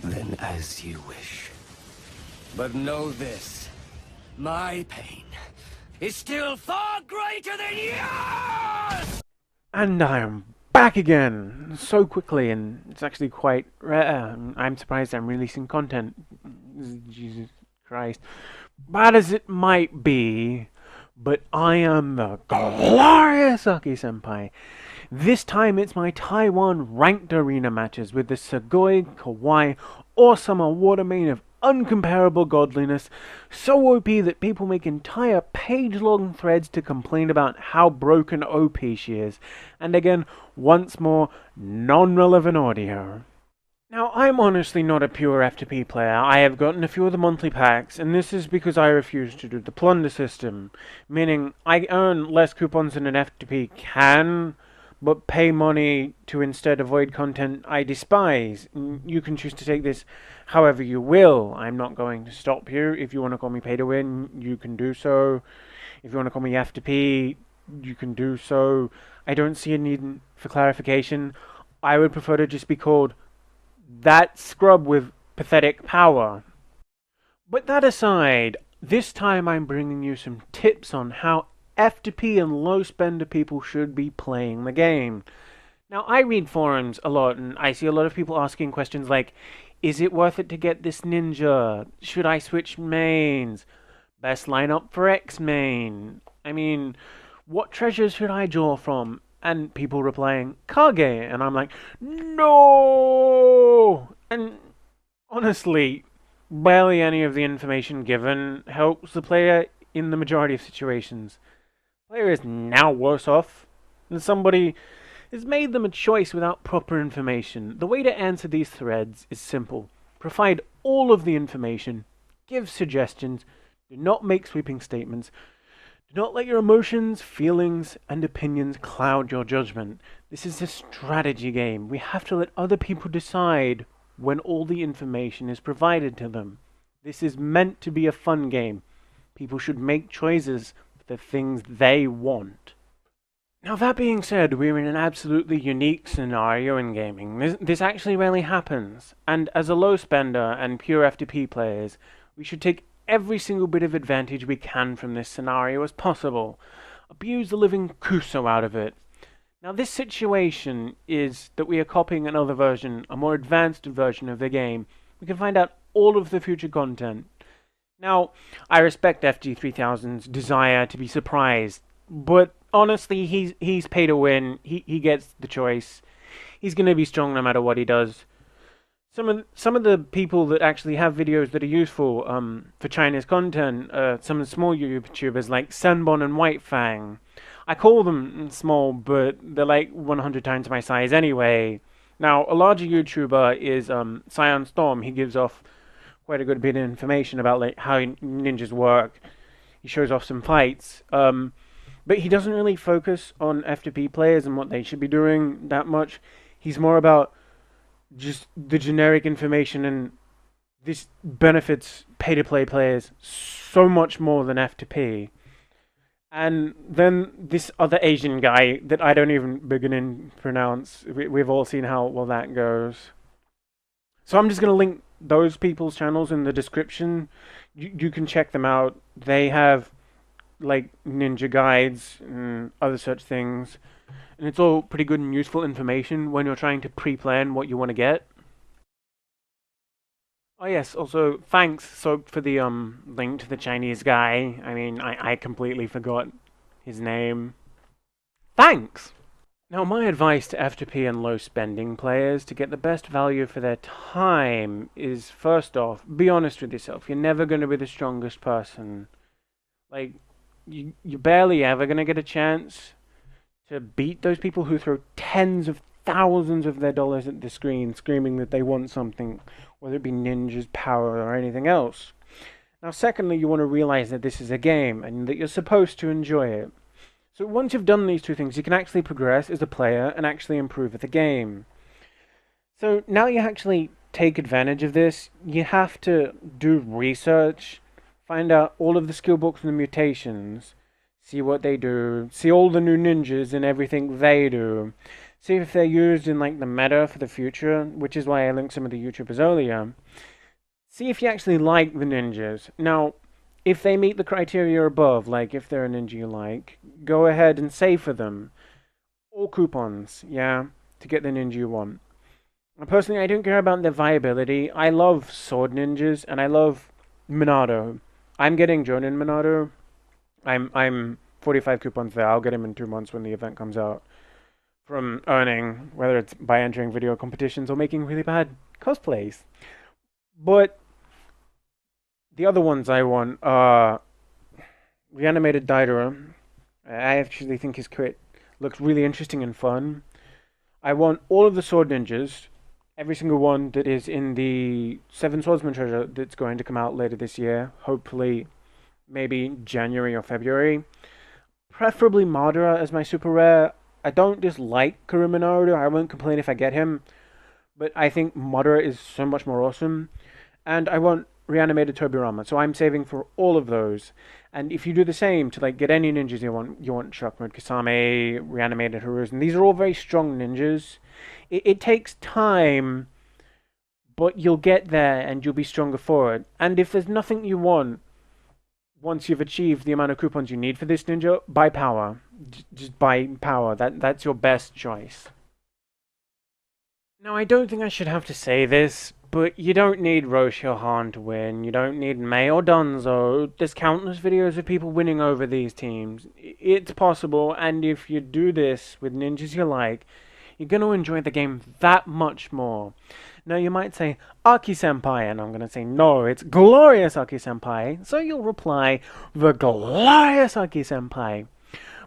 Then as you wish. But know this. My pain is still far greater than yours! And I am back again so quickly, and it's actually quite rare. I'm surprised I'm releasing content. Jesus Christ. Bad as it might be, but I am the glorious Aki-Senpai. This time it's my Taiwan ranked arena matches with the Sugoi Kawaii Awesome Water Main of uncomparable godliness, so OP that people make entire page-long threads to complain about how broken OP she is. And again, once more, non-relevant audio. Now, I'm honestly not a pure F2P player. I have gotten a few of the monthly packs, and this is because I refuse to do the plunder system, meaning I earn less coupons than an F2P can, but pay money to instead avoid content I despise. You can choose to take this however you will. I'm not going to stop you. If you want to call me pay to win, you can do so. If you want to call me F2P, you can do so. I don't see a need for clarification. I would prefer to just be called that scrub with pathetic power. But that aside, this time I'm bringing you some tips on how F2P and low spender people should be playing the game. Now, I read forums a lot, and I see a lot of people asking questions like, is it worth it to get this ninja? Should I switch mains? Best lineup for X main? I mean, what treasures should I draw from? And people replying, Kage, and I'm like, no! And honestly, barely any of the information given helps the player in the majority of situations. The player is now worse off than somebody has made them a choice without proper information. The way to answer these threads is simple. Provide all of the information, give suggestions, do not make sweeping statements, do not let your emotions, feelings, and opinions cloud your judgment. This is a strategy game. We have to let other people decide when all the information is provided to them. This is meant to be a fun game. People should make choices for the things they want. Now, that being said, we're in an absolutely unique scenario in gaming. This actually rarely happens, and as a low spender and pure F2P players, we should take every single bit of advantage we can from this scenario as possible. Abuse the living Kuso out of it. Now, this situation is that we are copying another version, a more advanced version of the game. We can find out all of the future content. Now, I respect FG3000's desire to be surprised, but honestly, he's paid to win. He gets the choice. He's going to be strong no matter what he does. Some of the people that actually have videos that are useful for China's content, some of the small YouTubers like Senbon and White Fang. I call them small, but they're like 100 times my size anyway. Now, a larger YouTuber is Scion Storm. He gives off quite a good bit of information about like how ninjas work. He shows off some fights. But he doesn't really focus on F2P players and what they should be doing that much. He's more about just the generic information, and this benefits pay-to-play players so much more than F2P. And then this other Asian guy that I don't even begin to pronounce, we've all seen how well that goes. So I'm just going to link those people's channels in the description. You can check them out. They have like ninja guides and other such things, and it's all pretty good and useful information when you're trying to pre-plan what you want to get. Oh yes, also thanks Soap for the link to the Chinese guy. I mean, I completely forgot his name. Thanks! Now, my advice to F2P and low spending players to get the best value for their time is, first off, be honest with yourself. You're never going to be the strongest person. Like, you're barely ever going to get a chance to beat those people who throw tens of thousands of their dollars at the screen screaming that they want something, whether it be ninjas, power, or anything else. Now, secondly, you want to realize that this is a game and that you're supposed to enjoy it. So once you've done these two things, you can actually progress as a player and actually improve at the game. So now you actually take advantage of this. You have to do research, find out all of the skill books and the mutations, see what they do, see all the new ninjas and everything they do, See if they're used in like the meta for the future, which is why I linked some of the YouTubers earlier. See if you actually like the ninjas. Now, if they meet the criteria above, like if they're a ninja you like, go ahead and save for them. All coupons, yeah, to get the ninja you want. Personally, I don't care about their viability. I love sword ninjas, and I love Minato. I'm getting Jonin Minato. I'm 45 coupons there. I'll get him in 2 months when the event comes out. From earning, whether it's by entering video competitions or making really bad cosplays. But the other ones I want are Reanimated Daidara. I actually think his kit looks really interesting and fun. I want all of the sword ninjas, every single one that is in the Seven Swordsman treasure that's going to come out later this year. Hopefully, maybe January or February. Preferably Madara as my super rare. I don't dislike Kuruminaru. I won't complain if I get him. But I think Madara is so much more awesome. And I want Reanimated Tobirama. So I'm saving for all of those. And if you do the same to like get any ninjas you want Shock Mode Kasame, Reanimated Hiruzen. These are all very strong ninjas. It takes time, but you'll get there and you'll be stronger for it. And if there's nothing you want, once you've achieved the amount of coupons you need for this ninja, buy power. Just buy power. That's your best choice. Now, I don't think I should have to say this, but you don't need Roshohan to win. You don't need Mei or Dunzo. There's countless videos of people winning over these teams. It's possible, and if you do this with ninjas you like, you're going to enjoy the game that much more. Now, you might say, Aki-Senpai, and I'm going to say, no, it's Glorious Aki-Senpai. So you'll reply, the Glorious Aki-Senpai.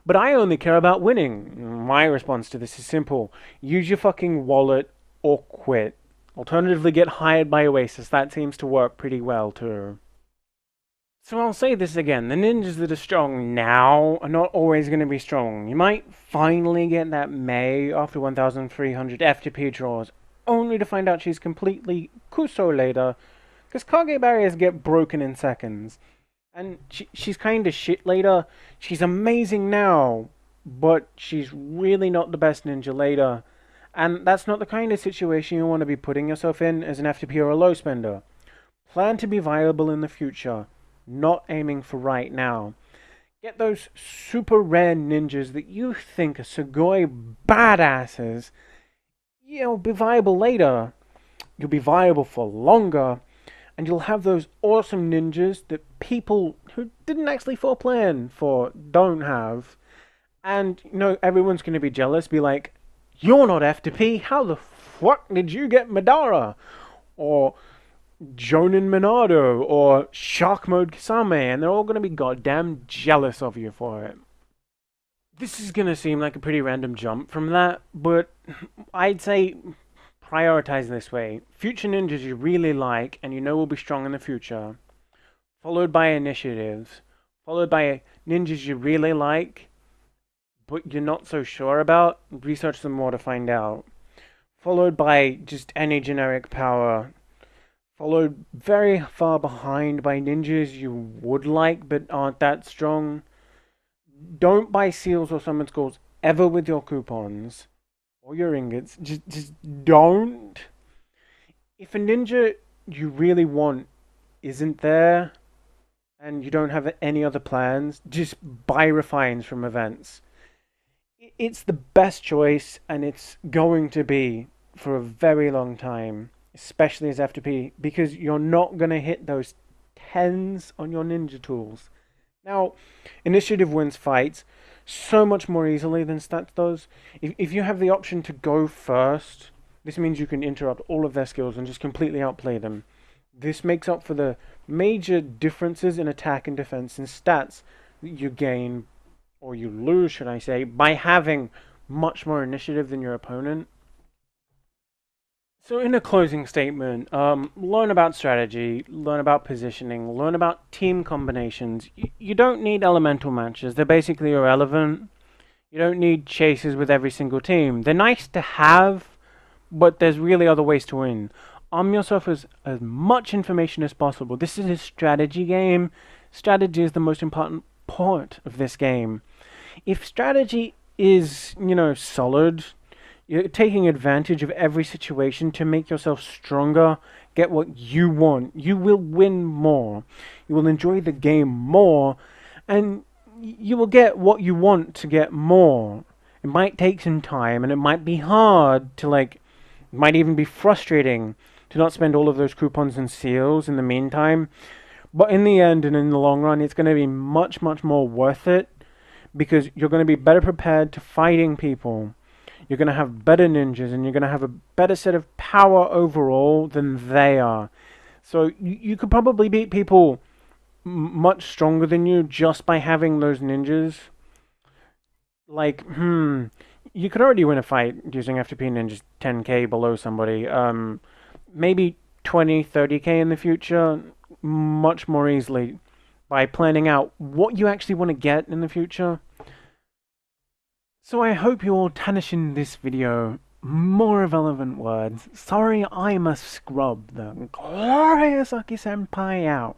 But I only care about winning. My response to this is simple. Use your fucking wallet or quit. Alternatively, get hired by Oasis. That seems to work pretty well, too. So I'll say this again. The ninjas that are strong now are not always going to be strong. You might finally get that Mei after 1,300 FTP draws, only to find out she's completely Kuso later, because Kage barriers get broken in seconds. And she's kind of shit later. She's amazing now, but she's really not the best ninja later. And that's not the kind of situation you want to be putting yourself in as an FTP or a low spender. Plan to be viable in the future, not aiming for right now. Get those super rare ninjas that you think are Sugoi badasses. You'll be viable later. You'll be viable for longer. And you'll have those awesome ninjas that people who didn't actually plan for don't have. And, you know, everyone's going to be jealous. Be like, you're not FTP. How the fuck did you get Madara? Or Jonin Minato? Or Shock Mode Kasame? And they're all going to be goddamn jealous of you for it. This is going to seem like a pretty random jump from that, but I'd say prioritize this way. Future ninjas you really like and you know will be strong in the future, followed by initiatives, followed by ninjas you really like, but you're not so sure about, research them more to find out, followed by just any generic power, followed very far behind by ninjas you would like but aren't that strong. Don't buy seals or summon scrolls ever with your coupons or your ingots. Just don't. If a ninja you really want isn't there and you don't have any other plans, just buy refines from events. It's the best choice and it's going to be for a very long time, especially as FTP, because you're not going to hit those 10s on your ninja tools. Now, initiative wins fights so much more easily than stats does. If you have the option to go first, this means you can interrupt all of their skills and just completely outplay them. This makes up for the major differences in attack and defense and stats that you gain, or you lose, should I say, by having much more initiative than your opponent. So in a closing statement, learn about strategy, learn about positioning, learn about team combinations. You don't need elemental matches. They're basically irrelevant. You don't need chases with every single team. They're nice to have, but there's really other ways to win. Arm yourself with as much information as possible. This is a strategy game. Strategy is the most important part of this game. If strategy is, solid, You're taking advantage of every situation to make yourself stronger, get what you want. You will win more. You will enjoy the game more, and you will get what you want to get more. It might take some time, and it might be hard to, like, it might even be frustrating to not spend all of those coupons and seals in the meantime. But in the end and in the long run, it's going to be much, much more worth it, because you're going to be better prepared to fighting people. You're going to have better ninjas, and you're going to have a better set of power overall than they are. So you could probably beat people much stronger than you just by having those ninjas. Like, you could already win a fight using F2P ninjas 10k below somebody. Maybe 20, 30k in the future, much more easily by planning out what you actually want to get in the future. So I hope you all tarnish in this video more irrelevant words. Sorry, I'm a scrub. The glorious Aki-Senpai out.